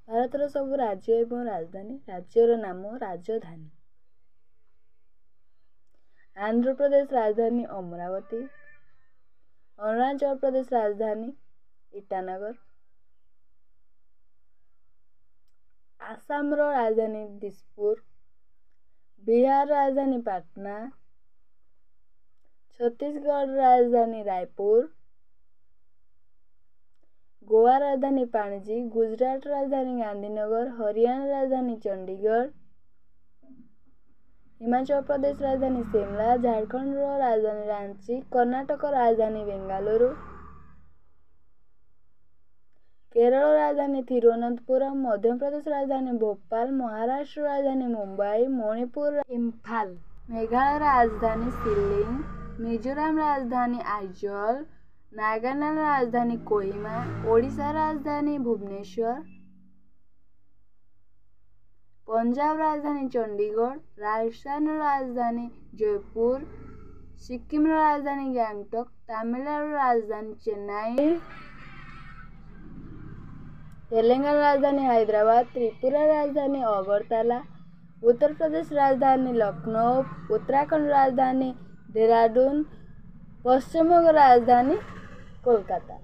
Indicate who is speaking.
Speaker 1: ଭାରତର ସବୁ ରାଜ୍ୟ ଏବଂ ରାଜଧାନୀ ରାଜ୍ୟର ନାମ ରାଜଧାନୀ। ଆନ୍ଧ୍ରପ୍ରଦେଶ ରାଜଧାନୀ ଅମରାବତୀ। ଅରୁଣାଚଳ ପ୍ରଦେଶ ରାଜଧାନୀ ଇଟାନଗର। ଆସାମର ରାଜଧାନୀ ଦିସପୁର। ବିହାର ରାଜଧାନୀ ପାଟନା। ଛତିଶଗଡ଼ ରାଜଧାନୀ ରାୟପୁର। ଗୋଆ ରାଜଧାନୀ ପାଣଜି। ଗୁଜରାଟ ରାଜଧାନୀ ଗାନ୍ଧୀନଗର। ହରିୟାଣା ରାଜଧାନୀ ଚଣ୍ଡିଗଡ଼। ହିମାଚଳ ପ୍ରଦେଶ ରାଜଧାନୀ ଶିମଲା। ଝାଡ଼ଖଣ୍ଡର ରାଜଧାନୀ ରାଞ୍ଚି। କର୍ଣ୍ଣାଟକ ରାଜଧାନୀ ବେଙ୍ଗାଲୁରୁ। କେରଳ ରାଜଧାନୀ ତିରୁବନନ୍ତପୁରମ୍। ମଧ୍ୟପ୍ରଦେଶ ରାଜଧାନୀ ଭୋପାଳ। ମହାରାଷ୍ଟ୍ର ରାଜଧାନୀ ମୁମ୍ବାଇ। ମଣିପୁର ଇମ୍ଫାଲ। ମେଘାଳୟ ରାଜଧାନୀ ଶିଲଂ। ମିଜୋରାମ ରାଜଧାନୀ ଆଇଜଲ। ନାଗାଲାଣ୍ଡ ରାଜଧାନୀ କୋହିମା। ଓଡ଼ିଶା ରାଜଧାନୀ ଭୁବନେଶ୍ୱର। ପଞ୍ଜାବ ରାଜଧାନୀ ଚଣ୍ଡିଗଡ଼। ରାଜସ୍ଥାନର ରାଜଧାନୀ ଜୟପୁର। ସିକ୍କିମର ରାଜଧାନୀ ଗ୍ୟାଙ୍ଗଟକ୍। ତାମିଲନାଡୁର ରାଜଧାନୀ ଚେନ୍ନାଇ। ତେଲେଙ୍ଗାନା ରାଜଧାନୀ ହାଇଦ୍ରାବାଦ। ତ୍ରିପୁରା ରାଜଧାନୀ ଅଗରତାଲା। ଉତ୍ତରପ୍ରଦେଶ ରାଜଧାନୀ ଲକ୍ଷ୍ନୌ। ଉତ୍ତରାଖଣ୍ଡ ରାଜଧାନୀ ଦେହରାଦୁନ। ପଶ୍ଚିମବଙ୍ଗ ରାଜଧାନୀ କୋଲକାତା।